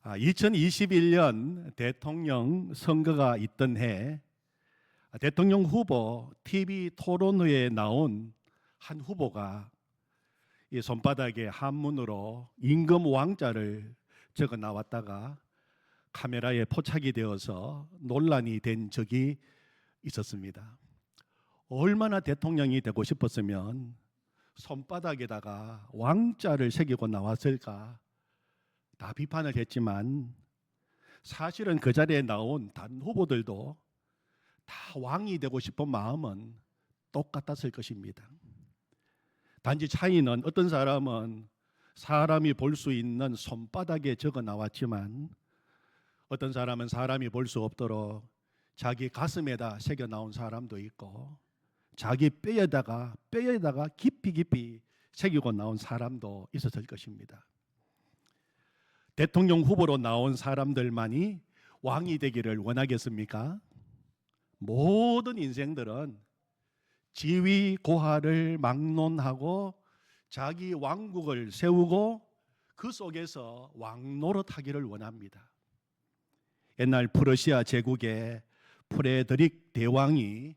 2021년 대통령 선거가 있던 해 대통령 후보 TV 토론회에 나온 한 후보가 이 손바닥에 한문으로 임금 왕자를 적어 나왔다가 카메라에 포착이 되어서 논란이 된 적이 있었습니다. 얼마나 대통령이 되고 싶었으면 손바닥에다가 왕자를 새기고 나왔을까 다 비판을 했지만 사실은 그 자리에 나온 다른 후보들도 다 왕이 되고 싶은 마음은 똑같았을 것입니다. 단지 차이는 어떤 사람은 사람이 볼 수 있는 손바닥에 적어 나왔지만 어떤 사람은 사람이 볼 수 없도록 자기 가슴에다 새겨 나온 사람도 있고 자기 뼈에다가 깊이 새기고 나온 사람도 있었을 것입니다. 대통령 후보로 나온 사람들만이 왕이 되기를 원하겠습니까? 모든 인생들은 지위 고하를 막론하고 자기 왕국을 세우고 그 속에서 왕노릇하기를 원합니다. 옛날 프러시아 제국의 프레드릭 대왕이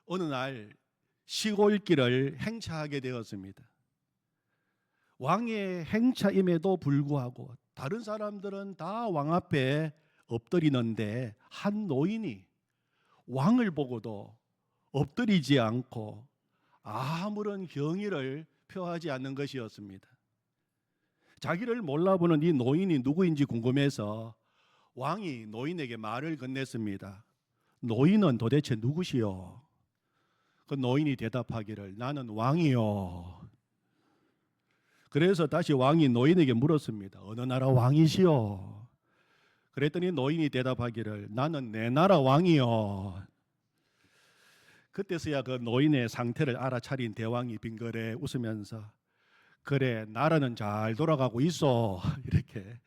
어느 날 시골길을 행차하게 되었습니다. 왕의 행차임에도 불구하고 다른 사람들은 다 왕 앞에 엎드리는데 한 노인이 왕을 보고도 엎드리지 않고 아무런 경의를 표하지 않는 것이었습니다. 자기를 몰라보는 이 노인이 누구인지 궁금해서 왕이 노인에게 말을 건넸습니다. 노인은 도대체 누구시오? 그 노인이 대답하기를 나는 왕이요. 그래서 다시 왕이 노인에게 물었습니다. 어느 나라 왕이시오? 그랬더니 노인이 대답하기를 나는 내 나라 왕이요. 그때서야 그 노인의 상태를 알아차린 대왕이 빙그레 웃으면서 그래 나라는 잘 돌아가고 있어 이렇게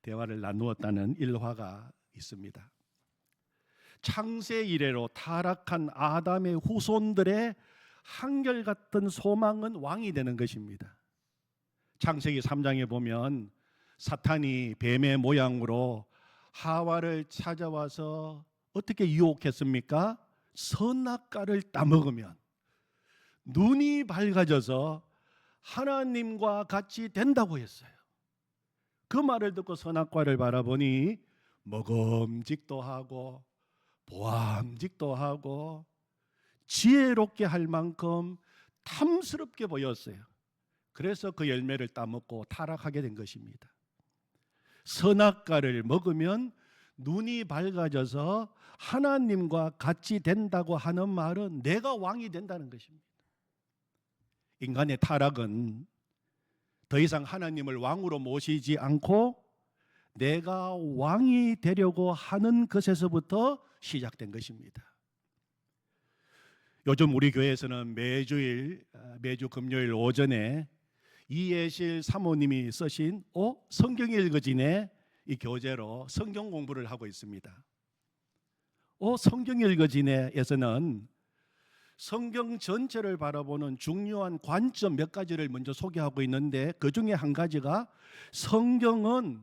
대화를 나누었다는 일화가 있습니다. 창세 이래로 타락한 아담의 후손들의 한결같은 소망은 왕이 되는 것입니다. 창세기 3장에 보면 사탄이 뱀의 모양으로 하와를 찾아와서 어떻게 유혹했습니까? 선악과를 따먹으면 눈이 밝아져서 하나님과 같이 된다고 했어요. 그 말을 듣고 선악과를 바라보니 먹음직도 하고 보암직도 하고 지혜롭게 할 만큼 탐스럽게 보였어요. 그래서 그 열매를 따먹고 타락하게 된 것입니다. 선악과를 먹으면 눈이 밝아져서 하나님과 같이 된다고 하는 말은 내가 왕이 된다는 것입니다. 인간의 타락은 더 이상 하나님을 왕으로 모시지 않고 내가 왕이 되려고 하는 것에서부터 시작된 것입니다. 요즘 우리 교회에서는 매주 금요일 오전에 이예실 사모님이 쓰신 성경 읽어지네 이 교재로 성경 공부를 하고 있습니다. 성경 읽어지네에서는 성경 전체를 바라보는 중요한 관점 몇 가지를 먼저 소개하고 있는데 그 중에 한 가지가 성경은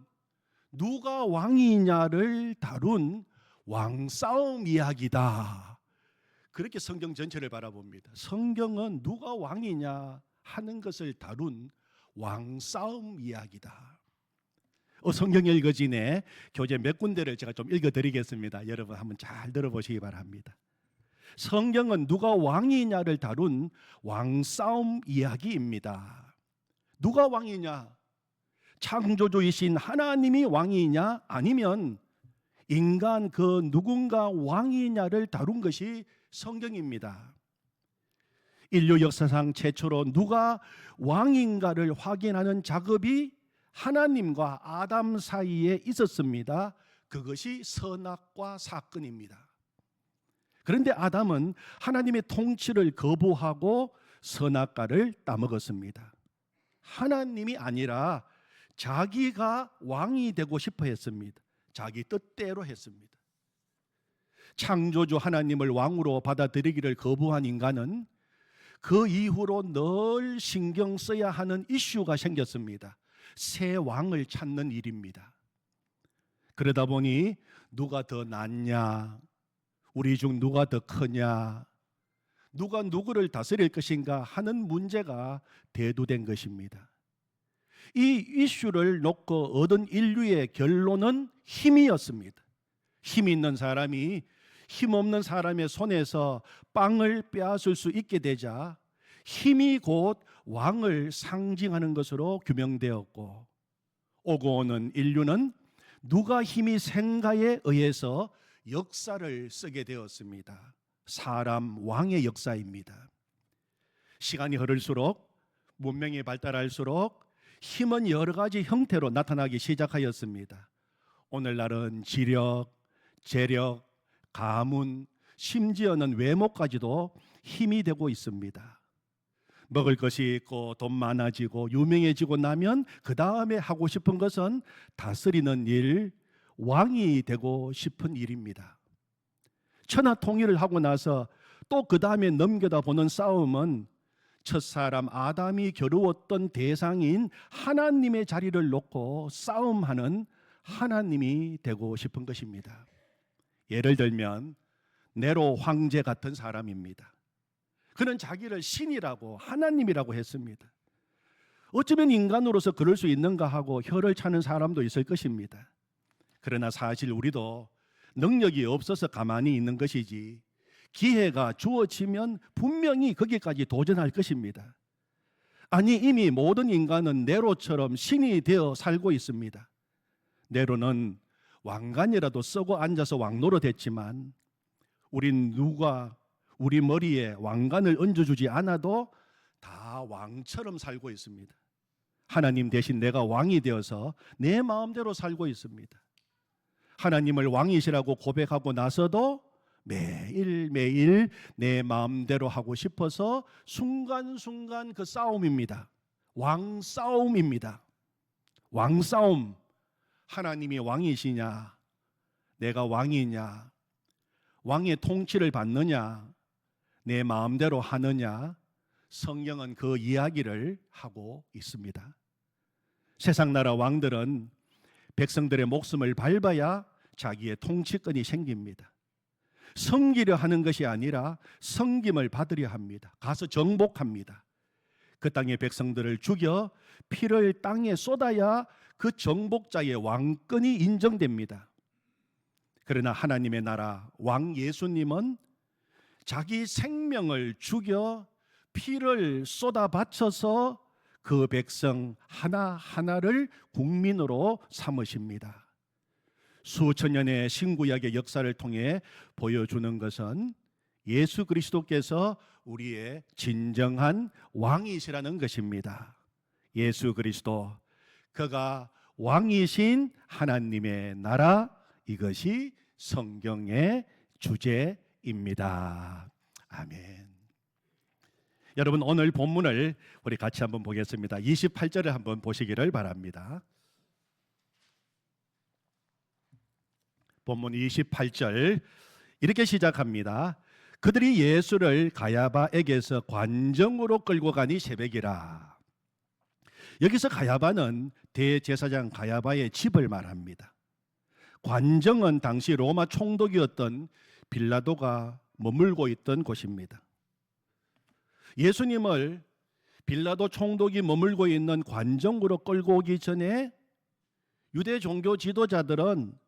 누가 왕이냐를 다룬 왕싸움 이야기다. 그렇게 성경 전체를 바라봅니다. 성경은 누가 왕이냐 하는 것을 다룬 왕싸움 이야기다. 성경 읽어지네 교재 몇 군데를 제가 좀 읽어드리겠습니다. 여러분 한번 잘 들어보시기 바랍니다. 성경은 누가 왕이냐를 다룬 왕싸움 이야기입니다. 누가 왕이냐? 창조주이신 하나님이 왕이냐? 아니면 인간 그 누군가 왕이냐를 다룬 것이 성경입니다. 인류 역사상 최초로 누가 왕인가를 확인하는 작업이 하나님과 아담 사이에 있었습니다. 그것이 선악과 사건입니다. 그런데 아담은 하나님의 통치를 거부하고 선악과를 따먹었습니다. 하나님이 아니라 자기가 왕이 되고 싶어 했습니다. 자기 뜻대로 했습니다. 창조주 하나님을 왕으로 받아들이기를 거부한 인간은 그 이후로 늘 신경 써야 하는 이슈가 생겼습니다. 새 왕을 찾는 일입니다. 그러다 보니 누가 더 낫냐, 우리 중 누가 더 크냐, 누가 누구를 다스릴 것인가 하는 문제가 대두된 것입니다. 이 이슈를 놓고 얻은 인류의 결론은 힘이었습니다. 힘 있는 사람이 힘없는 사람의 손에서 빵을 빼앗을 수 있게 되자 힘이 곧 왕을 상징하는 것으로 규명되었고, 오고 오는 인류는 누가 힘이 센가에 의해서 역사를 쓰게 되었습니다. 사람 왕의 역사입니다. 시간이 흐를수록, 문명이 발달할수록 힘은 여러 가지 형태로 나타나기 시작하였습니다. 오늘날은 지력, 재력, 가문, 심지어는 외모까지도 힘이 되고 있습니다. 먹을 것이 있고 돈 많아지고 유명해지고 나면 그 다음에 하고 싶은 것은 다스리는 일, 왕이 되고 싶은 일입니다. 천하 통일을 하고 나서 또 그 다음에 넘겨다 보는 싸움은 첫사람 아담이 겨루었던 대상인 하나님의 자리를 놓고 싸움하는 하나님이 되고 싶은 것입니다. 예를 들면 네로 황제 같은 사람입니다. 그는 자기를 신이라고 하나님이라고 했습니다. 어쩌면 인간으로서 그럴 수 있는가 하고 혀를 차는 사람도 있을 것입니다. 그러나 사실 우리도 능력이 없어서 가만히 있는 것이지, 기회가 주어지면 분명히 거기까지 도전할 것입니다. 아니, 이미 모든 인간은 네로처럼 신이 되어 살고 있습니다. 네로는 왕관이라도 쓰고 앉아서 왕노릇 했지만 우린 누가 우리 머리에 왕관을 얹어주지 않아도 다 왕처럼 살고 있습니다. 하나님 대신 내가 왕이 되어서 내 마음대로 살고 있습니다. 하나님을 왕이시라고 고백하고 나서도 매일매일 내 마음대로 하고 싶어서 순간순간 그 싸움입니다. 왕싸움입니다. 왕싸움. 하나님이 왕이시냐, 내가 왕이냐, 왕의 통치를 받느냐, 내 마음대로 하느냐, 성경은 그 이야기를 하고 있습니다. 세상 나라 왕들은 백성들의 목숨을 밟아야 자기의 통치권이 생깁니다. 섬기려 하는 것이 아니라 섬김을 받으려 합니다. 가서 정복합니다. 그 땅의 백성들을 죽여 피를 땅에 쏟아야 그 정복자의 왕권이 인정됩니다. 그러나 하나님의 나라 왕 예수님은 자기 생명을 죽여 피를 쏟아 바쳐서 그 백성 하나하나를 국민으로 삼으십니다. 수천 년의 신구약의 역사를 통해 보여주는 것은 예수 그리스도께서 우리의 진정한 왕이시라는 것입니다. 예수 그리스도, 그가 왕이신 하나님의 나라, 이것이 성경의 주제입니다. 아멘. 여러분, 오늘 본문을 우리 같이 한번 보겠습니다. 28절을 한번 보시기를 바랍니다. 본문 28절 이렇게 시작합니다. 그들이 예수를 가야바에게서 관정으로 끌고 가니 새벽이라. 여기서 가야바는 대제사장 가야바의 집을 말합니다. 관정은 당시 로마 총독이었던 빌라도가 머물고 있던 곳입니다. 예수님을 빌라도 총독이 머물고 있는 관정으로 끌고 오기 전에 유대 종교 지도자들은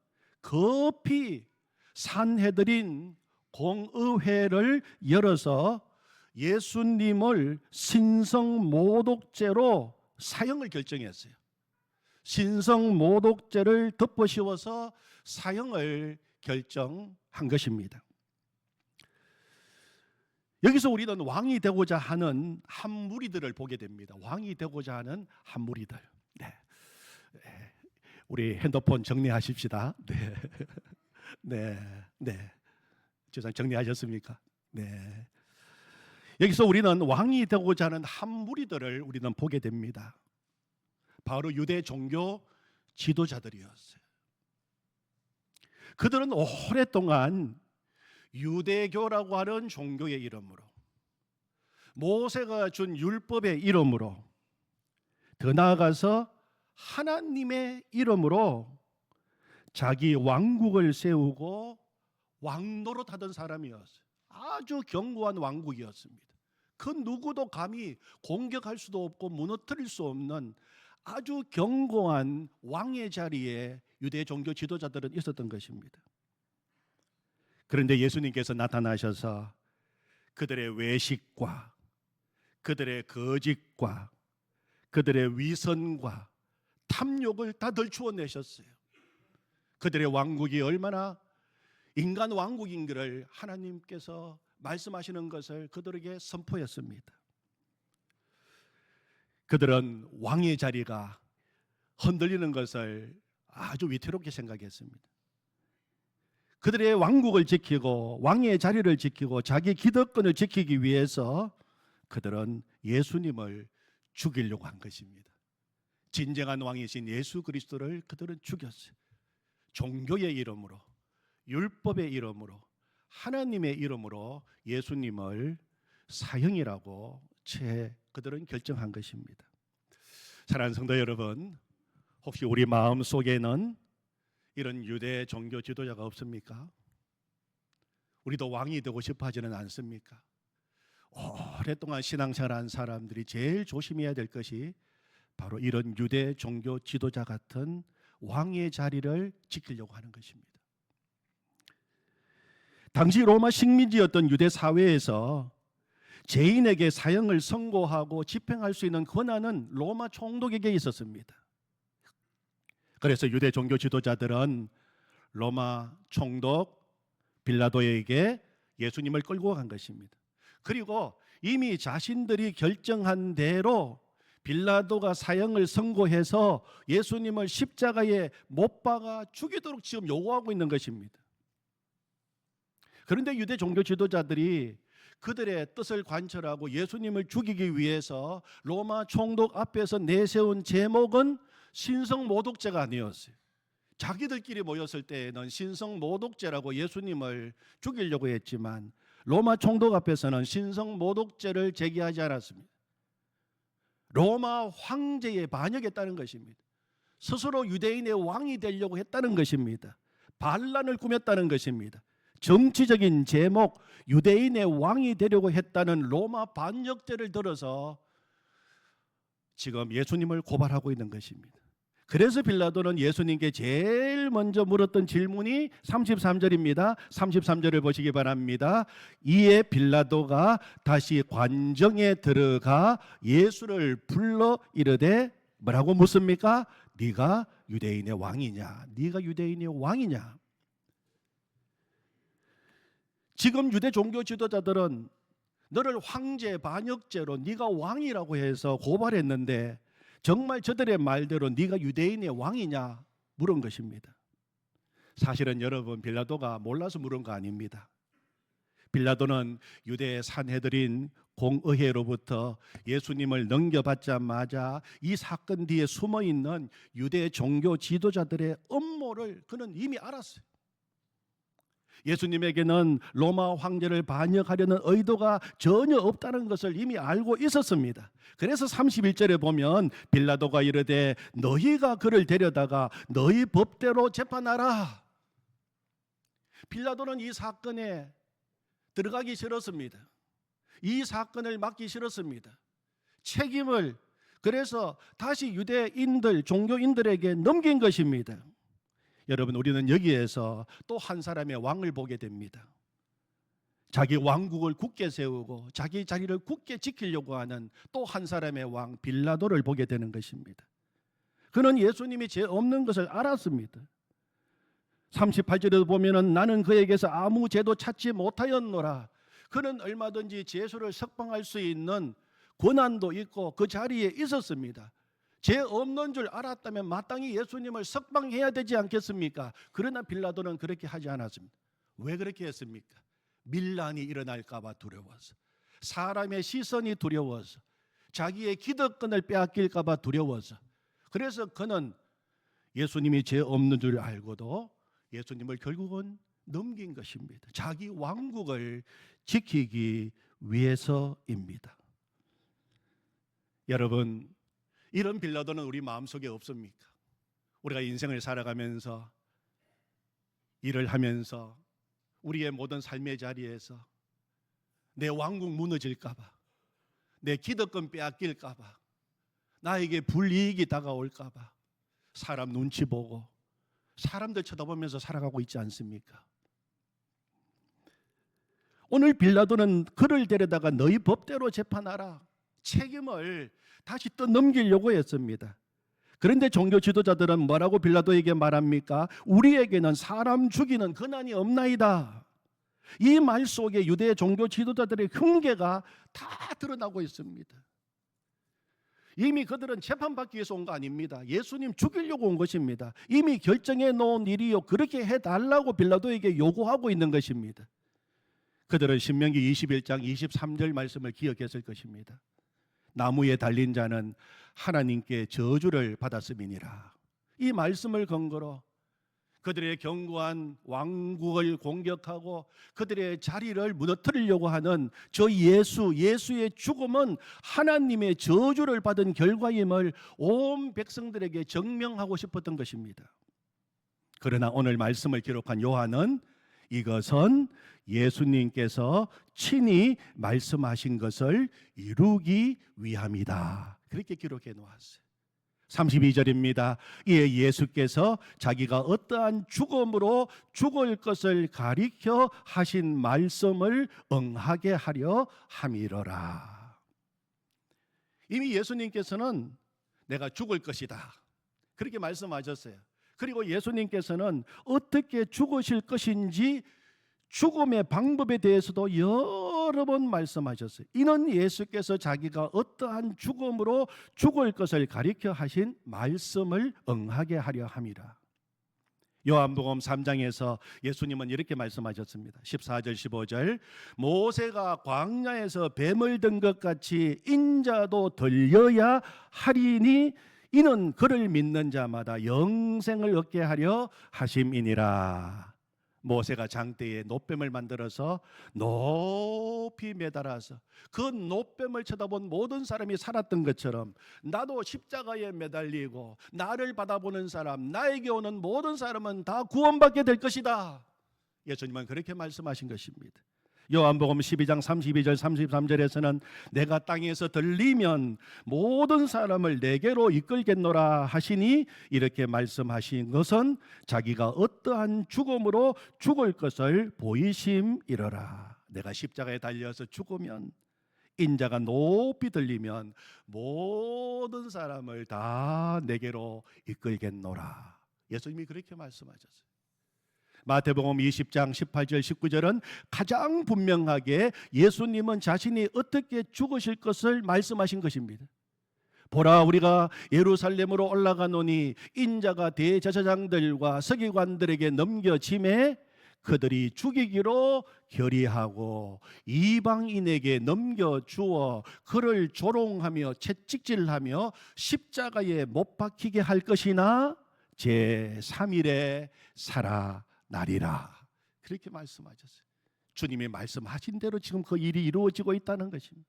급히 산헤드린 공의회를 열어서 예수님을 신성모독죄로 사형을 결정했어요. 신성모독죄를 덮어씌워서 사형을 결정한 것입니다. 여기서 우리는 왕이 되고자 하는 한 무리들을 보게 됩니다. 왕이 되고자 하는 한 무리들. 네. 우리 핸드폰 정리하십시다. 네. 네. 네. 죄송합니다. 정리하셨습니까? 네. 여기서 우리는 왕이 되고자 하는 한 무리들을 우리는 보게 됩니다. 바로 유대 종교 지도자들이었어요. 그들은 오랫동안 유대교라고 하는 종교의 이름으로, 모세가 준 율법의 이름으로, 더 나아가서 하나님의 이름으로 자기 왕국을 세우고 왕노릇하던 사람이었어요. 아주 견고한 왕국이었습니다. 그 누구도 감히 공격할 수도 없고 무너뜨릴 수 없는 아주 견고한 왕의 자리에 유대 종교 지도자들은 있었던 것입니다. 그런데 예수님께서 나타나셔서 그들의 외식과 그들의 거짓과 그들의 위선과 탐욕을 다 덜추어내셨어요. 그들의 왕국이 얼마나 인간 왕국인지를 하나님께서 말씀하시는 것을 그들에게 선포했습니다. 그들은 왕의 자리가 흔들리는 것을 아주 위태롭게 생각했습니다. 그들의 왕국을 지키고 왕의 자리를 지키고 자기 기득권을 지키기 위해서 그들은 예수님을 죽이려고 한 것입니다. 진정한 왕이신 예수 그리스도를 그들은 죽였어요. 종교의 이름으로, 율법의 이름으로, 하나님의 이름으로 예수님을 사형이라고 그들은 결정한 것입니다. 사랑하는 성도 여러분, 혹시 우리 마음 속에는 이런 유대 종교 지도자가 없습니까? 우리도 왕이 되고 싶어 하지는 않습니까? 오랫동안 신앙생활한 사람들이 제일 조심해야 될 것이 바로 이런 유대 종교 지도자 같은 왕의 자리를 지키려고 하는 것입니다. 당시 로마 식민지였던 유대 사회에서 죄인에게 사형을 선고하고 집행할 수 있는 권한은 로마 총독에게 있었습니다. 그래서 유대 종교 지도자들은 로마 총독 빌라도에게 예수님을 끌고 간 것입니다. 그리고 이미 자신들이 결정한 대로 빌라도가 사형을 선고해서 예수님을 십자가에 못 박아 죽이도록 지금 요구하고 있는 것입니다. 그런데 유대 종교 지도자들이 그들의 뜻을 관철하고 예수님을 죽이기 위해서 로마 총독 앞에서 내세운 제목은 신성모독죄가 아니었어요. 자기들끼리 모였을 때에는 신성모독죄라고 예수님을 죽이려고 했지만 로마 총독 앞에서는 신성모독죄를 제기하지 않았습니다. 로마 황제의 반역했다는 것입니다. 스스로 유대인의 왕이 되려고 했다는 것입니다. 반란을 꾸몄다는 것입니다. 정치적인 제목, 유대인의 왕이 되려고 했다는 로마 반역죄를 들어서 지금 예수님을 고발하고 있는 것입니다. 그래서 빌라도는 예수님께 제일 먼저 물었던 질문이 33절입니다. 33절을 보시기 바랍니다. 이에 빌라도가 다시 관정에 들어가 예수를 불러 이르되 뭐라고 묻습니까? 네가 유대인의 왕이냐? 네가 유대인의 왕이냐? 지금 유대 종교 지도자들은 너를 황제 반역죄로 네가 왕이라고 해서 고발했는데 정말 저들의 말대로 네가 유대인의 왕이냐 물은 것입니다. 사실은 여러분, 빌라도가 몰라서 물은 거 아닙니다. 빌라도는 유대 산헤드린 공의회로부터 예수님을 넘겨받자마자 이 사건 뒤에 숨어있는 유대 종교 지도자들의 음모를 그는 이미 알았어요. 예수님에게는 로마 황제를 반역하려는 의도가 전혀 없다는 것을 이미 알고 있었습니다. 그래서 31절에 보면 빌라도가 이르되 너희가 그를 데려다가 너희 법대로 재판하라. 빌라도는 이 사건에 들어가기 싫었습니다. 이 사건을 맡기 싫었습니다. 책임을 그래서 다시 유대인들, 종교인들에게 넘긴 것입니다. 여러분, 우리는 여기에서 또 한 사람의 왕을 보게 됩니다. 자기 왕국을 굳게 세우고 자기 자리를 굳게 지키려고 하는 또 한 사람의 왕 빌라도를 보게 되는 것입니다. 그는 예수님이 죄 없는 것을 알았습니다. 38절에도 보면은 나는 그에게서 아무 죄도 찾지 못하였노라. 그는 얼마든지 예수를 석방할 수 있는 권한도 있고 그 자리에 있었습니다. 죄 없는 줄 알았다면 마땅히 예수님을 석방해야 되지 않겠습니까? 그러나 빌라도는 그렇게 하지 않았습니다. 왜 그렇게 했습니까? 밀란이 일어날까 봐 두려워서, 사람의 시선이 두려워서, 자기의 기득권을 빼앗길까 봐 두려워서. 그래서 그는 예수님이 죄 없는 줄 알고도 예수님을 결국은 넘긴 것입니다. 자기 왕국을 지키기 위해서입니다. 여러분, 이런 빌라도는 우리 마음속에 없습니까? 우리가 인생을 살아가면서 일을 하면서 우리의 모든 삶의 자리에서 내 왕국 무너질까 봐, 내 기득권 빼앗길까 봐, 나에게 불이익이 다가올까 봐 사람 눈치 보고 사람들 쳐다보면서 살아가고 있지 않습니까? 오늘 빌라도는 그를 데려다가 너희 법대로 재판하라, 책임을 다시 떠넘기려고 했습니다. 그런데 종교 지도자들은 뭐라고 빌라도에게 말합니까? 우리에게는 사람 죽이는 권한이 없나이다. 이 말 속에 유대 종교 지도자들의 흉계가 다 드러나고 있습니다. 이미 그들은 재판받기 위해서 온 거 아닙니다. 예수님 죽이려고 온 것입니다. 이미 결정해 놓은 일이요, 그렇게 해달라고 빌라도에게 요구하고 있는 것입니다. 그들은 신명기 21장 23절 말씀을 기억했을 것입니다. 나무에 달린 자는 하나님께 저주를 받았음이니라. 이 말씀을 근거로 그들의 견고한 왕국을 공격하고 그들의 자리를 무너뜨리려고 하는 저 예수의 죽음은 하나님의 저주를 받은 결과임을 온 백성들에게 증명하고 싶었던 것입니다. 그러나 오늘 말씀을 기록한 요한은 이것은 예수님께서 친히 말씀하신 것을 이루기 위함이다, 그렇게 기록해 놓았어요. 32절입니다. 이에 예수께서 자기가 어떠한 죽음으로 죽을 것을 가리켜 하신 말씀을 응하게 하려 함이로라. 이미 예수님께서는 내가 죽을 것이다, 그렇게 말씀하셨어요. 그리고 예수님께서는 어떻게 죽으실 것인지 죽음의 방법에 대해서도 여러 번 말씀하셨어요. 이는 예수께서 자기가 어떠한 죽음으로 죽을 것을 가리켜 하신 말씀을 응하게 하려 함이라. 요한복음 3장에서 예수님은 이렇게 말씀하셨습니다. 14절 15절 모세가 광야에서 뱀을 든 것 같이 인자도 들려야 하리니 이는 그를 믿는 자마다 영생을 얻게 하려 하심이니라. 모세가 장대에 놋뱀을 만들어서 높이 매달아서 그 놋뱀을 쳐다본 모든 사람이 살았던 것처럼 나도 십자가에 매달리고 나를 바라보는 사람, 나에게 오는 모든 사람은 다 구원받게 될 것이다. 예수님은 그렇게 말씀하신 것입니다. 요한복음 12장 32절 33절에서는 내가 땅에서 들리면 모든 사람을 내게로 이끌겠노라 하시니 이렇게 말씀하신 것은 자기가 어떠한 죽음으로 죽을 것을 보이심이로라. 내가 십자가에 달려서 죽으면, 인자가 높이 들리면 모든 사람을 다 내게로 이끌겠노라. 예수님이 그렇게 말씀하셨어요. 마태복음 20장 18절 19절은 가장 분명하게 예수님은 자신이 어떻게 죽으실 것을 말씀하신 것입니다. 보라, 우리가 예루살렘으로 올라가노니 인자가 대제사장들과 서기관들에게 넘겨짐에 그들이 죽이기로 결의하고 이방인에게 넘겨주어 그를 조롱하며 채찍질하며 십자가에 못 박히게 할 것이나 제3일에 살아나리라. 그렇게 말씀하셨어요. 주님이 말씀하신 대로 지금 그 일이 이루어지고 있다는 것입니다.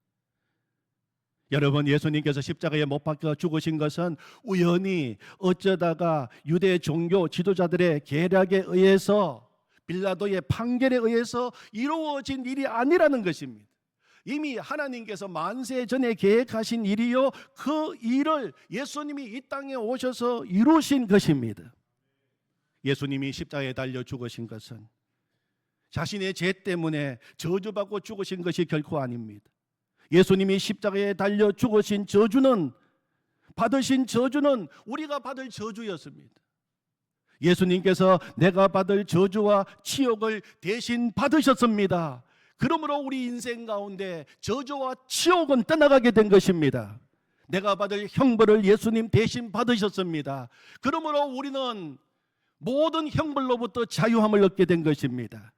여러분, 예수님께서 십자가에 못 박혀 죽으신 것은 우연히 어쩌다가 유대 종교 지도자들의 계략에 의해서, 빌라도의 판결에 의해서 이루어진 일이 아니라는 것입니다. 이미 하나님께서 만세 전에 계획하신 일이요, 그 일을 예수님이 이 땅에 오셔서 이루신 것입니다. 예수님이 십자가에 달려 죽으신 것은 자신의 죄 때문에 저주받고 죽으신 것이 결코 아닙니다. 예수님이 십자가에 달려 죽으신 받으신 저주는 우리가 받을 저주였습니다. 예수님께서 내가 받을 저주와 치욕을 대신 받으셨습니다. 그러므로 우리 인생 가운데 저주와 치욕은 떠나가게 된 것입니다. 내가 받을 형벌을 예수님 대신 받으셨습니다. 그러므로 우리는 모든 형벌로부터 자유함을 얻게 된 것입니다.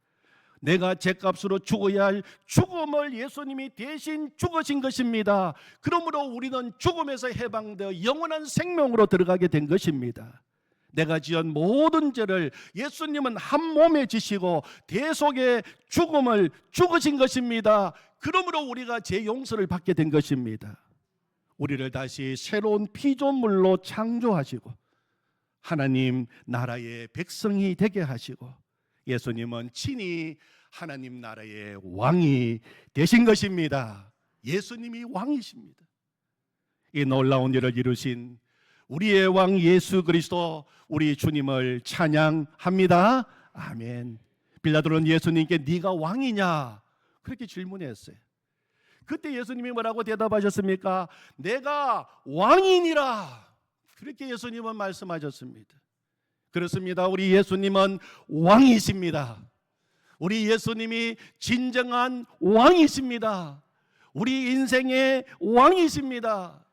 내가 죄값으로 죽어야 할 죽음을 예수님이 대신 죽으신 것입니다. 그러므로 우리는 죽음에서 해방되어 영원한 생명으로 들어가게 된 것입니다. 내가 지은 모든 죄를 예수님은 한 몸에 지시고 대속의 죽음을 죽으신 것입니다. 그러므로 우리가 죄 용서를 받게 된 것입니다. 우리를 다시 새로운 피조물로 창조하시고 하나님 나라의 백성이 되게 하시고 예수님은 친히 하나님 나라의 왕이 되신 것입니다. 예수님이 왕이십니다. 이 놀라운 일을 이루신 우리의 왕 예수 그리스도, 우리 주님을 찬양합니다. 아멘. 빌라도는 예수님께 네가 왕이냐? 그렇게 질문했어요. 그때 예수님이 뭐라고 대답하셨습니까? 내가 왕이니라. 그렇게 예수님은 말씀하셨습니다. 그렇습니다. 우리 예수님은 왕이십니다. 우리 예수님이 진정한 왕이십니다. 우리 인생의 왕이십니다.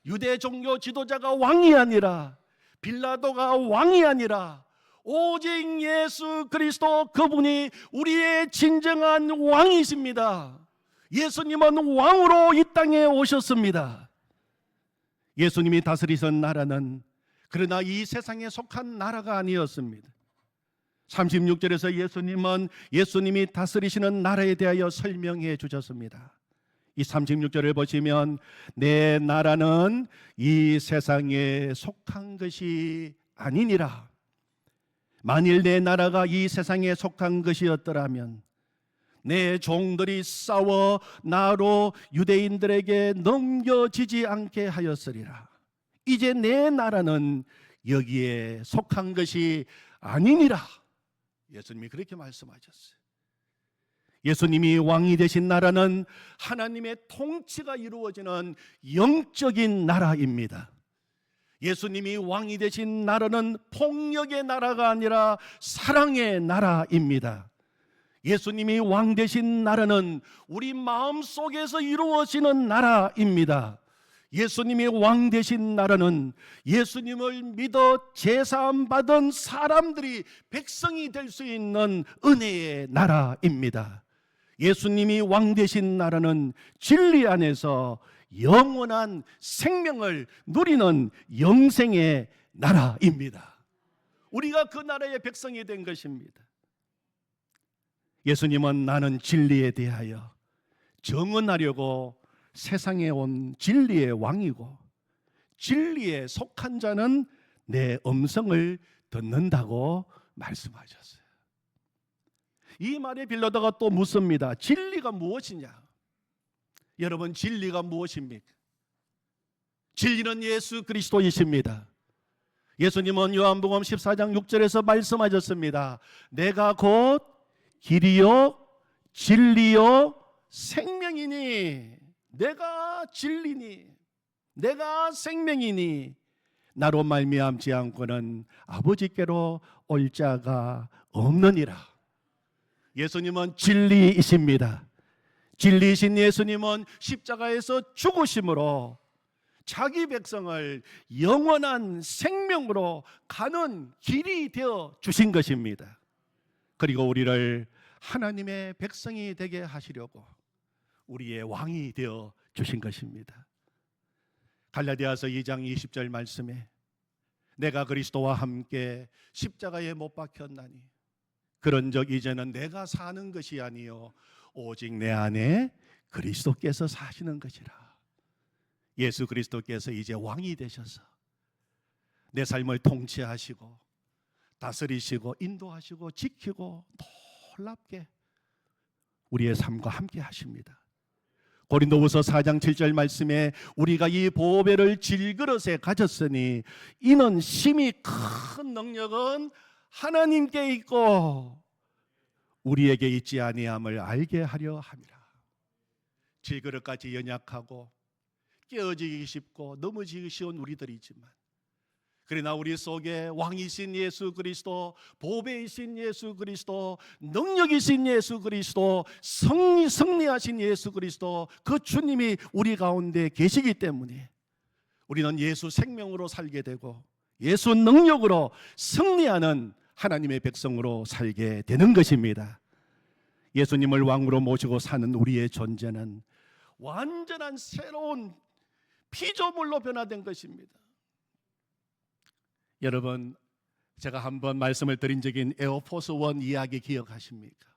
유대 종교 지도자가 왕이 아니라, 빌라도가 왕이 아니라, 오직 예수 그리스도, 그분이 우리의 진정한 왕이십니다. 예수님은 왕으로 이 땅에 오셨습니다. 예수님이 다스리던 나라는 그러나 이 세상에 속한 나라가 아니었습니다. 36절에서 예수님은 예수님이 다스리시는 나라에 대하여 설명해 주셨습니다. 이 36절을 보시면 내 나라는 이 세상에 속한 것이 아니니라. 만일 내 나라가 이 세상에 속한 것이었더라면 내 종들이 싸워 나로 유대인들에게 넘겨지지 않게 하였으리라. 이제 내 나라는 여기에 속한 것이 아니니라. 예수님이 그렇게 말씀하셨어요. 예수님이 왕이 되신 나라는 하나님의 통치가 이루어지는 영적인 나라입니다. 예수님이 왕이 되신 나라는 폭력의 나라가 아니라 사랑의 나라입니다. 예수님이 왕 되신 나라는 우리 마음속에서 이루어지는 나라입니다. 예수님이 왕 되신 나라는 예수님을 믿어 제사함 받은 사람들이 백성이 될 수 있는 은혜의 나라입니다. 예수님이 왕 되신 나라는 진리 안에서 영원한 생명을 누리는 영생의 나라입니다. 우리가 그 나라의 백성이 된 것입니다. 예수님은 나는 진리에 대하여 정언하려고 세상에 온 진리의 왕이고, 진리에 속한 자는 내 음성을 듣는다고 말씀하셨어요. 이 말에 빌라도가 또 묻습니다. 진리가 무엇이냐? 여러분, 진리가 무엇입니까? 진리는 예수 그리스도이십니다. 예수님은 요한복음 14장 6절에서 말씀하셨습니다. 내가 곧 길이요 진리요 생명이니, 내가 진리니, 내가 생명이니, 나로 말미암지 않고는 아버지께로 올 자가 없느니라. 예수님은 진리이십니다. 진리이신 예수님은 십자가에서 죽으심으로 자기 백성을 영원한 생명으로 가는 길이 되어 주신 것입니다. 그리고 우리를 하나님의 백성이 되게 하시려고 우리의 왕이 되어 주신 것입니다. 갈라디아서 2장 20절 말씀에 내가 그리스도와 함께 십자가에 못 박혔나니 그런즉 이제는 내가 사는 것이 아니요 오직 내 안에 그리스도께서 사시는 것이라. 예수 그리스도께서 이제 왕이 되셔서 내 삶을 통치하시고 다스리시고 인도하시고 지키고 놀랍게 우리의 삶과 함께 하십니다. 고린도후서 4장 7절 말씀에 우리가 이 보배를 질그릇에 가졌으니 이는 심히 큰 능력은 하나님께 있고 우리에게 있지 아니함을 알게 하려 함이라. 질그릇까지 연약하고 깨어지기 쉽고 넘어지기 쉬운 우리들이지만, 그러나 우리 속에 왕이신 예수 그리스도, 보배이신 예수 그리스도, 능력이신 예수 그리스도, 승리하신 예수 그리스도, 그 주님이 우리 가운데 계시기 때문에 우리는 예수 생명으로 살게 되고 예수 능력으로 승리하는 하나님의 백성으로 살게 되는 것입니다. 예수님을 왕으로 모시고 사는 우리의 존재는 완전한 새로운 피조물로 변화된 것입니다. 여러분, 제가 한번 말씀을 드린 적인 에어포스 원 이야기 기억하십니까?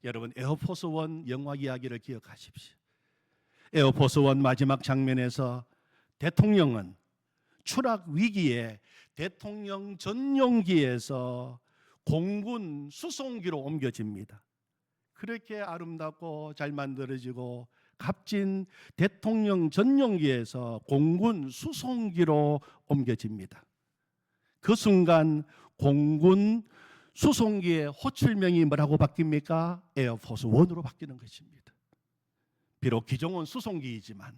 여러분, 에어포스 원 영화 이야기를 기억하십시오. 에어포스 원 마지막 장면에서 대통령은 추락 위기에 대통령 전용기에서 공군 수송기로 옮겨집니다. 그렇게 아름답고 잘 만들어지고 값진 대통령 전용기에서 공군 수송기로 옮겨집니다. 그 순간 공군 수송기의 호출명이 뭐라고 바뀝니까? 에어포스 1으로 바뀌는 것입니다. 비록 기종은 수송기이지만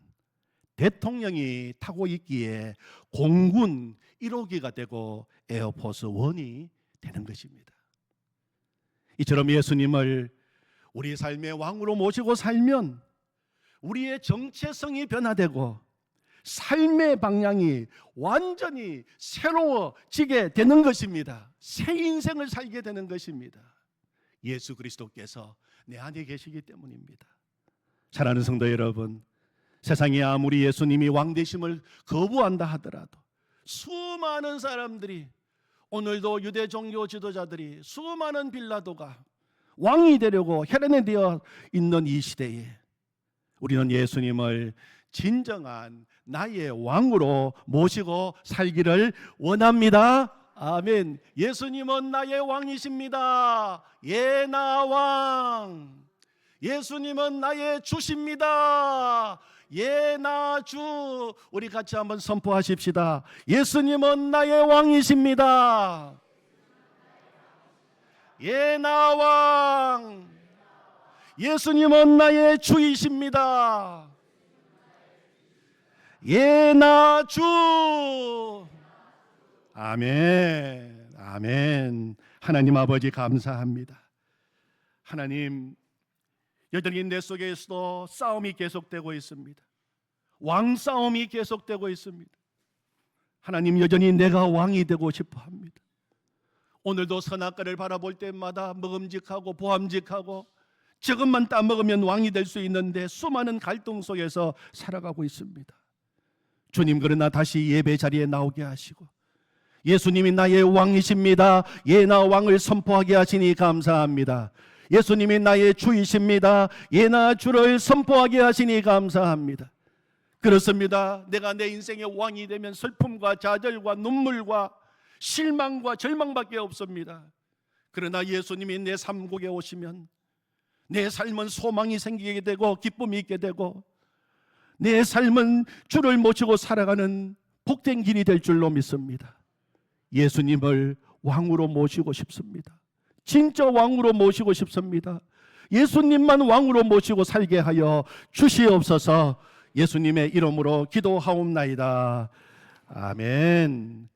대통령이 타고 있기에 공군 1호기가 되고 에어포스 1이 되는 것입니다. 이처럼 예수님을 우리 삶의 왕으로 모시고 살면 우리의 정체성이 변화되고 삶의 방향이 완전히 새로워지게 되는 것입니다. 새 인생을 살게 되는 것입니다. 예수 그리스도께서 내 안에 계시기 때문입니다. 사랑하는 성도 여러분, 세상에 아무리 예수님이 왕 되심을 거부한다 하더라도 수많은 사람들이, 오늘도 유대 종교 지도자들이 수많은 빌라도가 왕이 되려고 혈안되어 있는 이 시대에 우리는 예수님을 진정한 나의 왕으로 모시고 살기를 원합니다. 아멘. 예수님은 나의 왕이십니다. 예, 나 왕. 예수님은 나의 주십니다. 예, 나 주. 우리 같이 한번 선포하십시다. 예수님은 나의 왕이십니다. 예, 나 왕. 예수님은 나의 주이십니다. 예, 나 주. 아멘. 아멘. 하나님 아버지 감사합니다. 하나님, 여전히 내 속에서도 싸움이 계속되고 있습니다. 왕싸움이 계속되고 있습니다. 하나님, 여전히 내가 왕이 되고 싶어 합니다. 오늘도 선악과를 바라볼 때마다 먹음직하고 보암직하고 조금만 따먹으면 왕이 될 수 있는데 수많은 갈등 속에서 살아가고 있습니다. 주님, 그러나 다시 예배 자리에 나오게 하시고 예수님이 나의 왕이십니다. 예, 나 왕을 선포하게 하시니 감사합니다. 예수님이 나의 주이십니다. 예, 나 주를 선포하게 하시니 감사합니다. 그렇습니다. 내가 내 인생의 왕이 되면 슬픔과 좌절과 눈물과 실망과 절망밖에 없습니다. 그러나 예수님이 내 삶국에 오시면 내 삶은 소망이 생기게 되고 기쁨이 있게 되고 내 삶은 주를 모시고 살아가는 복된 길이 될 줄로 믿습니다. 예수님을 왕으로 모시고 싶습니다. 진짜 왕으로 모시고 싶습니다. 예수님만 왕으로 모시고 살게 하여 주시옵소서. 예수님의 이름으로 기도하옵나이다. 아멘.